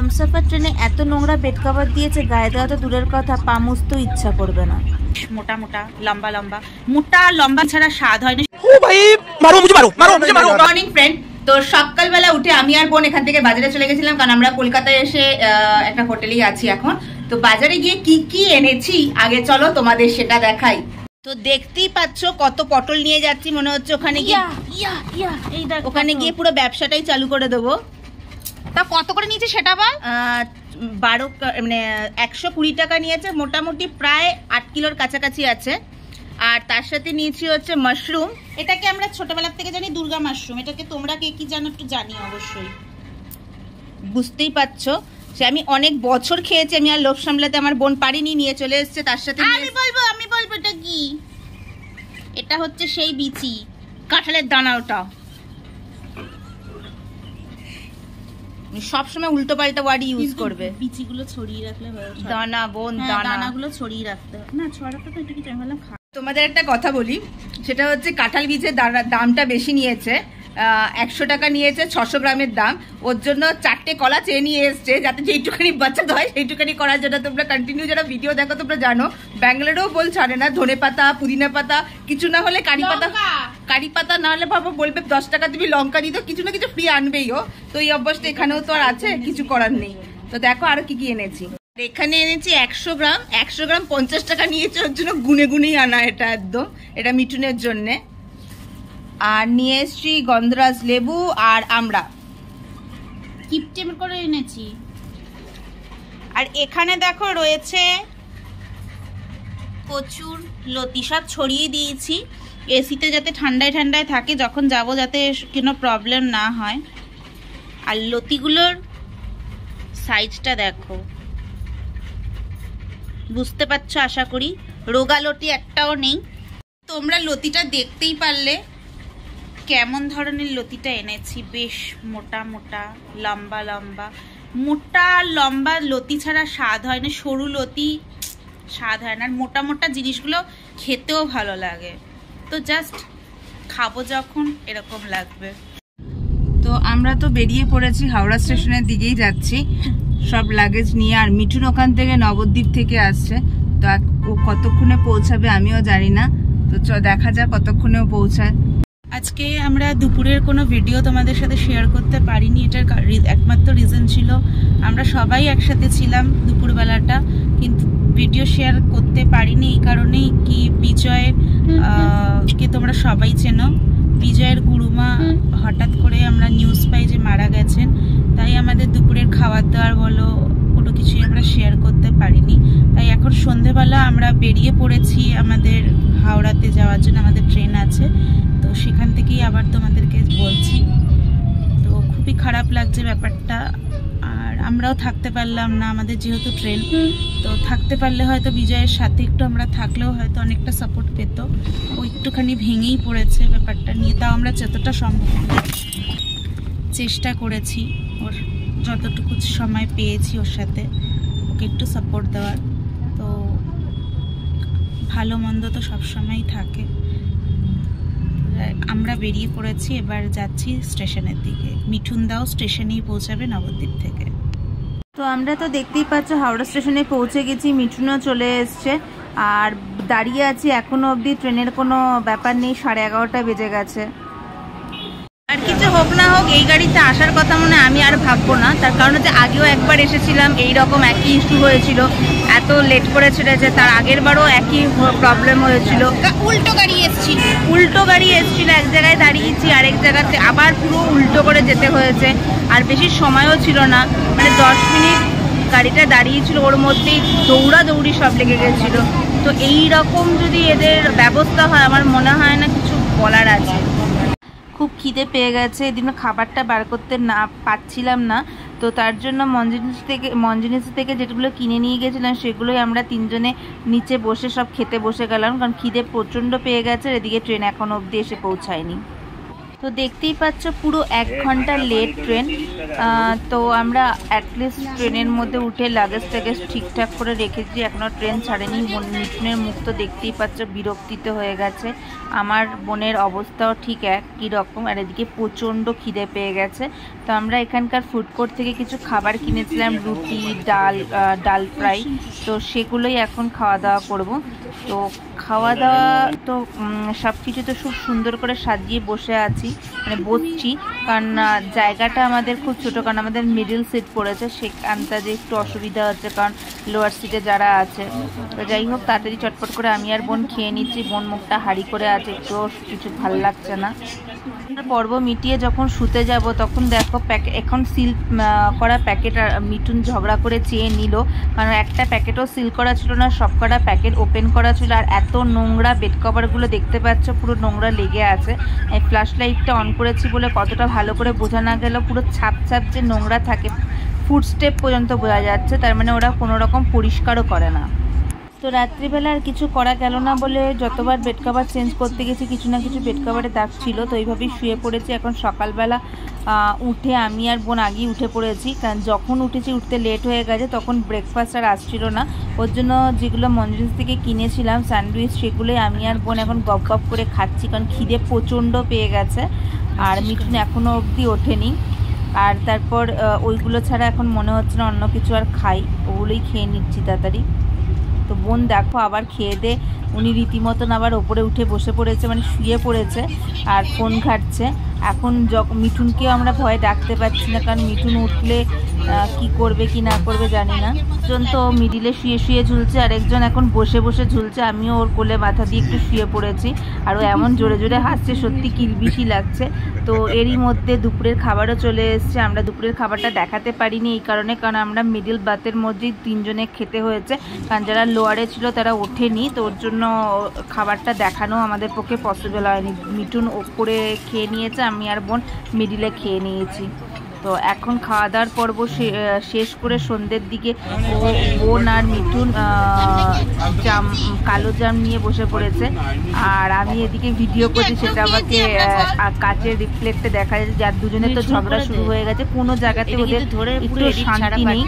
হামসফর ট্রেনে এত নোংরা বেড কভার দিয়েছে, গায়ে দেওয়া তো দূরের কথা, পা মুছতেও ইচ্ছা করবে না। মোটা মোটা লম্বা লম্বা, মোটা লম্বা ছাড়া স্বাদ হয় না। ও ভাই মারো মুঝে মারো মারো মুঝে মারো। মর্নিং ফ্রেন্ড, তো সকালবেলা উঠে আমি আর বোন এখান থেকে বাজারে চলে গেছিলাম, কারণ আমরা কলকাতায় এসে একটা হোটেলেই আছি এখন। তো বাজারে গিয়ে কি কি এনেছি আগে চলো তোমাদের সেটা দেখাই। তো দেখতেই পাচ্ছ কত পটল নিয়ে যাচ্ছি, মনে হচ্ছে ওখানে গিয়ে ওখানে গিয়ে পুরো ব্যবসাটাই চালু করে দেবো। তা কত করে নিয়েছে সেটা বল। 120 টাকা নিয়েছে, মোটামুটি প্রায় 8 কিলোর কাছাকাছি আছে। আর তার সাথে নিয়েছি হচ্ছে মাশরুম। এটাকে আমরা ছোটবেলার থেকে জানি দুর্গা মাশরুম, এটাকে তোমরা কে কি জানো একটু জানি অবশ্যই, বুঝতেই পারছো। সে আমি অনেক বছর খেয়েছি, আমি আর লোভ সামলাতে আমার বোন পারিনি, নিয়ে চলে এসছে। তার সাথে আমি বলবো এটা কি, এটা হচ্ছে সেই বিচি কাঁঠালের দানা। ওটা সবসময় উল্টো পাল্টা ওয়ার্ড ইউজ করবে। বিচিগুলো ছড়িয়ে রাখলে দানা, বোন দানাগুলো ছড়িয়ে রাখতে না, ছড়াতে তো এটা কি বললাম। তোমাদের একটা কথা বলি, সেটা হচ্ছে কাঁঠাল বীজের দামটা বেশি নিয়েছে, 100 টাকা নিয়েছে, 600 গ্রামের দাম। ওর জন্য 4টে কলা চেয়ে নিয়ে এসছে, যাতে যেইটুখানি বাচ্চা হয় সেইটুখানি করার জন্য। তোমরা কন্টিনিউ যারা ভিডিও দেখো তোমরা জানো, ব্যাঙ্গালোরেও বল ছাড়ে না, ধনে পাতা পুদিনা পাতা কিছু না হলে কারি পাতা না হলে ভাবো বলবে 10 টাকা তুমি লঙ্কা দিত, কিছু না কিছু ফ্রি আনবেই ও। তো এই অভ্যাসটা এখানেও তো আর আছে, কিছু করার নেই। তো দেখো আরো কি কি এনেছি। এখানে এনেছি 100 গ্রাম 50 টাকা নিয়েছে, ওর জন্য গুনে গুনেই আনা এটা একদম, এটা মিঠুনের জন্যে। আর নিয়ে এসছি গন্ধরাজ লেবু আর আমরা কিপটে করে এনেছি। আর এখানে দেখো রয়েছে প্রচুর লতি, সব ছড়িয়ে দিয়েছি এসিতে, যাতে ঠান্ডায় ঠান্ডায় থাকে, যখন যাব যাতে কোনো প্রবলেম না হয়। আর লতিগুলোর সাইজটা দেখো, বুঝতে পারছো আশা করি, রোগা লতি একটাও নেই। তোমরা লতিটা দেখতেই পারলে কেমন ধরনের লতিটা এনেছি, বেশ মোটা মোটা লম্বা লম্বা। মোটা লম্বা লতি ছাড়া স্বাদ হয় না, সরু লতি স্বাদ হয় না। আর মোটা মোটা জিনিসগুলো খেতেও ভালো লাগে, তো জাস্ট খাবো যখন এরকম লাগবে। তো আমরা তো বেরিয়ে পড়েছি, হাওড়া স্টেশনের দিকেই যাচ্ছি সব লাগেজ নিয়ে। আর মিঠুন ওখান থেকে নবদ্বীপ থেকে আসছে, তো ও কতক্ষণে পৌঁছাবে আমিও জানি না। তো দেখা যাক কতক্ষণেও পৌঁছায়। আজকে আমরা দুপুরের কোনো ভিডিও তোমাদের সাথে শেয়ার করতে পারিনি, এটার একমাত্র রিজন ছিল আমরা সবাই একসাথে ছিলাম দুপুরবেলাটা, কিন্তু ভিডিও শেয়ার করতে পারিনি। এই কারণেই কি, বিজয়ের কে তোমরা সবাই চেনো, বিজয়ের গুরুমা হঠাৎ করে আমরা নিউজ পাই যে মারা গেছেন, তাই আমাদের দুপুরের খাবার দাবার বলো কোনো কিছুই আমরা শেয়ার করতে পারিনি। তাই এখন সন্ধেবেলা আমরা বেরিয়ে পড়েছি আমাদের হাওড়াতে যাওয়ার জন্য, আমাদের ট্রেন আছে, তো সেখান থেকেই আবার তোমাদেরকে বলছি। তো খুবই খারাপ লাগছে ব্যাপারটা, আর আমরাও থাকতে পারলাম না, আমাদের যেহেতু ট্রেন, তো থাকতে পারলে হয়তো বিজয়ের সাথে একটু আমরা থাকলেও হয়তো অনেকটা সাপোর্ট পেত। ও একটুখানি ভেঙেই পড়েছে ব্যাপারটা নিয়ে, তাও আমরা যতটা সম্ভব চেষ্টা করেছি, ওর যতটুকু সময় পেয়েছি ওর সাথে ওকে একটু সাপোর্ট দেওয়ার। তো ভালো মন্দ তো সবসময়ই থাকে। আমরা বেরিয়ে পড়েছি, এবার যাচ্ছি স্টেশনের দিকে। মিঠুন দাও স্টেশনেই পৌঁছাবে নবদ্বীপ থেকে। তো আমরা তো দেখতেই পাচ্ছ হাওড়া স্টেশনে পৌঁছে গেছি, মিঠুনও চলে এসছে। আর দাঁড়িয়ে আছি এখনো অবধি, ট্রেনের কোনো ব্যাপার নেই, 11:30 বেজে গেছে। আর কিছু হোক না হোক এই গাড়িতে আসার কথা মনে আমি আর ভাববো না, তার কারণ হচ্ছে আগেও একবার এসেছিলাম, এইরকম একই ইস্যু হয়েছিল, এত লেট করে ছেড়েছে। তার আগের বারও একই প্রবলেম হয়েছিল, উল্টো গাড়ি এসেছিল, এক জায়গায় দাঁড়িয়েছি আরেক জায়গাতে আবার পুরো উল্টো করে যেতে হয়েছে। আর বেশি সময়ও ছিল না, মানে 10 মিনিট গাড়িটা দাঁড়িয়েছিল, ওর মধ্যেই দৌড়াদৌড়ি সব লেগে গেছিলো। তো এই রকম যদি এদের ব্যবস্থা হয়, আমার মনে হয় না কিছু বলার আছে। খুব খিদে পেয়ে গেছে, এদিন খাবারটা বার করতে না পাচ্ছিলাম না, তো তার জন্য মঞ্জিনিস থেকে যেগুলো কিনে নিয়ে গেছিলাম সেগুলোই আমরা তিনজনে নিচে বসে সব খেতে বসে গেলাম, কারণ খিদে প্রচণ্ড পেয়ে গেছে। এদিকে ট্রেন এখনো অবধি এসে পৌঁছায়নি। তো দেখতেই পাচ্ছ পুরো 1 ঘন্টা লেট ট্রেন। তো আমরা অ্যাটলিস্ট ট্রেনের মধ্যে উঠে লাগেজ ট্যাগেজ ঠিকঠাক করে রেখেছি, এখনও ট্রেন ছাড়েনি। মিঠুনের মুখ তো দেখতেই পাচ্ছ বিরক্তিতে হয়ে গেছে, আমার বোনের অবস্থাও ঠিক একই রকম। আর এদিকে প্রচণ্ড খিদে পেয়ে গেছে। তো আমরা এখানকার ফুড কোর্ট থেকে কিছু খাবার কিনেছিলাম, রুটি, ডাল ফ্রাই। তো সেগুলোই এখন খাওয়া দাওয়া করব। তো খাওয়া দাওয়া তো সব কিছু তো খুব সুন্দর করে সাজিয়ে বসে আছি, মানে বসছি, কারণ জায়গাটা আমাদের খুব ছোটো, কারণ আমাদের মিডল সিট পড়েছে, সেখানটা যে একটু অসুবিধা হচ্ছে, কারণ লোয়ার সিটে যারা আছে। তো যাই হোক, তাড়াতাড়ি চটপট করে আমি আর বোন খেয়ে নিচ্ছি। বোন মুখটা হাঁড়ি করে আছে, একটু কিছু ভালো লাগছে না। পর্ব মিটিয়ে যখন শুতে যাব তখন দেখো এখন সিল করা প্যাকেট মিঠুন ঝগড়া করে চেয়ে নিল, কারণ একটা প্যাকেটও সিল করা ছিল না, সবকটা প্যাকেট ওপেন করা ছিল। আর এত নোংরা, বেড কভারগুলো দেখতে পাচ্ছ পুরো নোংরা লেগে আছে। এই ফ্ল্যাশ লাইটটা অন করেছি বলে কতটা ভালো করে বোঝা না গেল, পুরো ছাপ ছাপ যে নোংরা থাকে, ফুটস্টেপ পর্যন্ত বোঝা যাচ্ছে, তার মানে ওরা কোনো রকম পরিষ্কারও করে না। তো রাত্রিবেলা আর কিছু করা গেল না বলে যতবার বেড কভার চেঞ্জ করতে গেছি কিছু না কিছু বেড কভারে দাগ ছিল, তো এইভাবেই শুয়ে পড়েছি। এখন সকালবেলা উঠে আমি আর বোন আগেই উঠে পড়েছি, কারণ যখন উঠেছি উঠতে লেট হয়ে গেছে, তখন ব্রেকফাস্ট আর আসছিল না। ওর জন্য যেগুলো মঞ্জুরিস থেকে কিনেছিলাম স্যান্ডউইচ, সেগুলোই আমি আর বোন এখন গপ গপ করে খাচ্ছি, কারণ খিদে প্রচণ্ড পেয়ে গেছে। আর মিঠুন এখনও অবধি ওঠেনি। আর তারপর ওইগুলো ছাড়া এখন মনে হচ্ছে না অন্য কিছু আর খাই, ওগুলোই খেয়ে নিচ্ছি তাড়াতাড়ি। তো বোন দেখো আবার খেয়ে দে উনি রীতিমতন আবার ওপরে উঠে বসে পড়েছে, মানে শুয়ে পড়েছে আর ফোন ঘাটছে। এখন মিঠুনকেও আমরা ভয়ে ডাকতে পারছি না, কারণ মিঠুন উঠলে কি করবে কি না করবে জানি না। একজন তো মিডিলে শুয়ে শুয়ে ঝুলছে, আর একজন এখন বসে বসে ঝুলছে। আমিও ওর কোলে মাথা দিয়ে একটু শুয়ে পড়েছি, আর ও এমন জোরে জোরে হাসছে, সত্যি কিলবিশি লাগছে। তো এরই মধ্যে দুপুরের খাবারও চলে এসছে। আমরা দুপুরের খাবারটা দেখাতে পারিনি এই কারণে, কারণ আমরা মিডিল বাথের মধ্যেই 3 জনে খেতে হয়েছে, কারণ যারা লোয়ারে ছিল তারা ওঠেনি, তো ওর জন্য খাবারটা দেখানো আমাদের পক্ষে পসিবল হয়নি। মিঠুন ওপরে খেয়ে নিয়েছে, আমি আর বোন মিডিলে খেয়ে নিয়েছি। তো এখন খাওয়া দাওয়ার পর্ব শেষ করে সন্ধ্যের দিকে বোন আর মিঠুন কালো জাম নিয়ে বসে পড়েছে, আর আমি এদিকে ভিডিও করছি, সেটা আমাকে কাচের রিফ্লেক্টে দেখা যাচ্ছে। যার দুজনে তো ঝগড়া শুরু হয়ে গেছে, কোনো জায়গাতে ওদের একটু শান্তি নেই।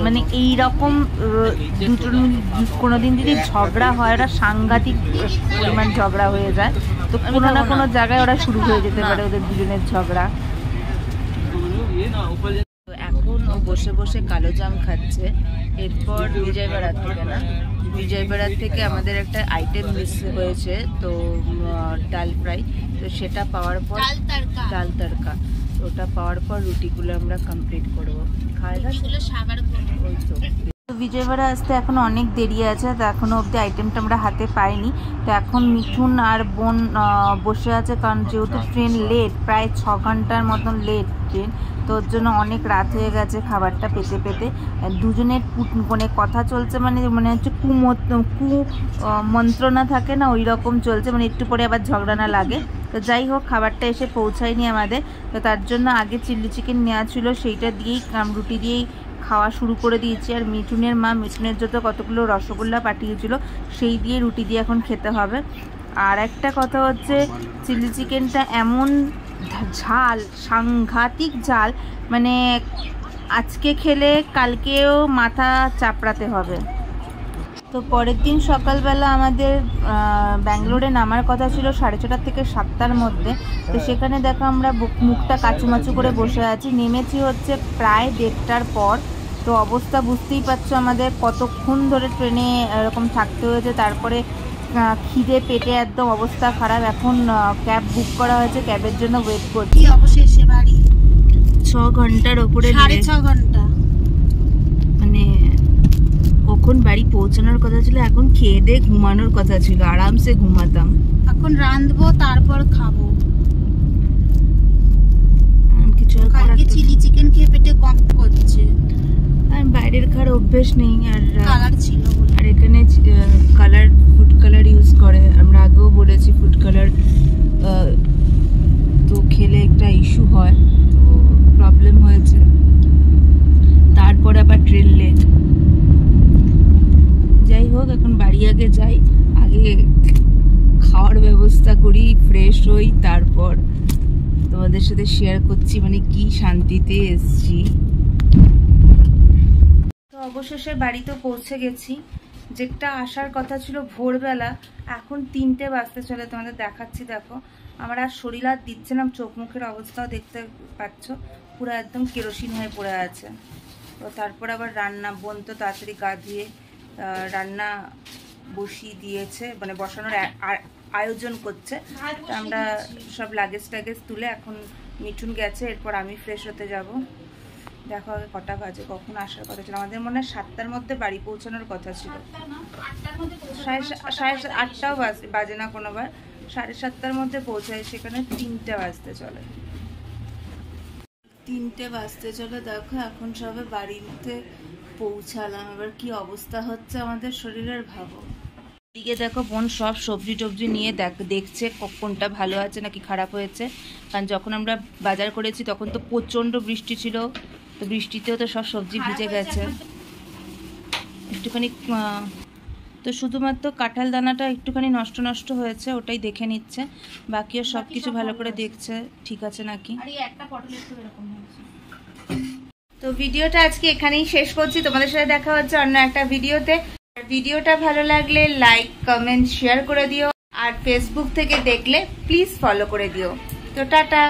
মানে এইরকম দুজন কোনোদিন যদি ঝগড়া হয়, ওরা সাংঘাতিক পরিমাণ ঝগড়া হয়ে যায়। তো কোনো না কোনো জায়গায় ওরা শুরু হয়ে যেতে পারে ওদের দুজনের ঝগড়া। এখন ও বসে বসে কালো জাম খাচ্ছে। এরপর বিজয়বাড়ার থেকে আমাদের একটা আইটেম মিস হয়েছে, তো ডাল ফ্রাই, তো সেটা পাওয়ার পর ডাল তড়কা, ওটা পাওয়ার পর রুটিগুলো আমরা কমপ্লিট করবো, খাওয়া ওই তো। বিজয়বাড়া আসতে এখন অনেক দেরি আছে, তো এখনও অবধি আইটেমটা আমরা হাতে পাইনি। তো এখন মিঠুন আর বোন বসে আছে, কারণ যেহেতু ট্রেন লেট, প্রায় 6 ঘন্টার মতন লেট ট্রেন, তো ওর জন্য অনেক রাত হয়ে গেছে খাবারটা পেতে পেতে। দুজনের মানে কথা চলছে, মানে হচ্ছে মন্ত্রণা থাকে না, ওই রকম চলছে, মানে একটু পরে আবার ঝগড়া না লাগে। তো যাই হোক, খাবারটা এসে পৌঁছায়নি আমাদের, তো তার জন্য আগে চিলি চিকেন নেওয়া ছিল, সেইটা দিয়েই রুটি দিয়েই খাওয়া শুরু করে দিয়েছি। আর মিঠুনের মা মিঠুনের জন্য কতগুলো রসগোল্লা পাঠিয়েছিল, সেই দিয়ে রুটি দিয়ে এখন খেতে হবে। আর একটা কথা হচ্ছে, চিলি চিকেনটা এমন ঝাল, সাংঘাতিক ঝাল, মানে আজকে খেলে কালকেও মাথা চাপড়াতে হবে। তো পরের দিন সকালবেলা আমাদের ব্যাঙ্গালোরে নামার কথা ছিল 6:30 থেকে 7টার মধ্যে। তো সেখানে দেখো আমরা মুখটা কাচুমাচু করে বসে আছি। নেমেছি হচ্ছে প্রায় 1:30টার পর। তো অবস্থা বুঝতেই পারছো আমাদের কতক্ষণ ধরে ট্রেনে এরকম থাকতে হয়েছে। তারপরে খিদে পেটে একদম অবস্থা খারাপ। এখন ক্যাব বুক করা হয়েছে, ক্যাবের জন্য ওয়েট করছি। অবশেষে বাড়ি 6 ঘন্টার ওপরে, 6.5 ঘন্টা, মানে কখন বাড়ি পৌঁছানোর কথা ছিল। এখন খেয়ে দিয়ে ঘুমানোর কথা ছিল, আরামসে ঘুমাতাম। এখন রাঁধবো, তারপর খাবো কিছু। কালকে চিলি চিকেন খেয়ে পেটে কম করছে, আর বাইরের খাওয়ার অভ্যেস নেই। আর কালার ছিল, আর এখানে কালার, ফুড কালার ইউজ করে। আমরা আগেও বলেছি ফুড কালার তো খেলে একটা ইস্যু হয়, তো প্রবলেম হয়েছে। তারপর আবার ট্রেন লেট। যাই হোক, এখন বাড়ি আগে যাই, আগে খাওয়ার ব্যবস্থা করি, ফ্রেশ হই, তারপর তোমাদের সাথে শেয়ার করছি, মানে কি শান্তিতে এসছি। তো অবশেষে বাড়িতে পৌঁছে গেছি। যেটা আসার কথা ছিল ভোরবেলা, এখন 3টে বাজতে চলে। তোমাদের দেখাচ্ছি, দেখো আমার আর শরীর আর দিচ্ছে না, চোখ মুখের অবস্থাও দেখতে পাচ্ছ, পুরো একদম কেরোসিন হয়ে পড়ে আছে। তো তারপর আবার রান্না, বোন তো তাড়াতাড়ি গা ধুয়ে রান্না বসিয়ে দিয়েছে, মানে বসানোর আয়োজন করছে। তো আমরা সব লাগেজ টাগেজ তুলে এখন মিঠুন গেছে, এরপর আমি ফ্রেশ হতে যাব। দেখো আগে কটা বাজে, কখন আসার কথা ছিল আমাদের, মনে হয় 7টার মধ্যে বাড়ি পৌঁছানোর কথা ছিল। 8টাও বাজে না কোনোবার, 7:30টার মধ্যে পৌঁছায়, সেখানে 3টে বাজতে চলে। 3টে বাজতে চলে। দেখো এখন সবে বাড়িতে পৌঁছালাম, এবার কি অবস্থা হচ্ছে আমাদের শরীরের ভাবো। এদিকে দেখো বোন সব সবজি টবজি নিয়ে দেখছে কোনটা ভালো আছে নাকি খারাপ হয়েছে, কারণ যখন আমরা বাজার করেছি তখন তো প্রচণ্ড বৃষ্টি ছিল, তো বৃষ্টিতেও তো সব সবজি ভিজে গেছে একটুখানি। তো শুধুমাত্র কাঁঠাল দানাটা একটুখানি নষ্ট নষ্ট হয়েছে, ওটাই দেখে নিচ্ছে, বাকিও সব কিছু ভালো করে দেখছে ঠিক আছে নাকি। তো ভিডিওটা আজকে এখানেই শেষ করছি, তোমাদের সাথে দেখা হচ্ছে অন্য একটা ভিডিওতে। ভিডিওটা ভালো লাগলে লাইক কমেন্ট শেয়ার করে দিও, আর ফেসবুক থেকে দেখলে প্লিজ ফলো করে দিও। তো টাটা।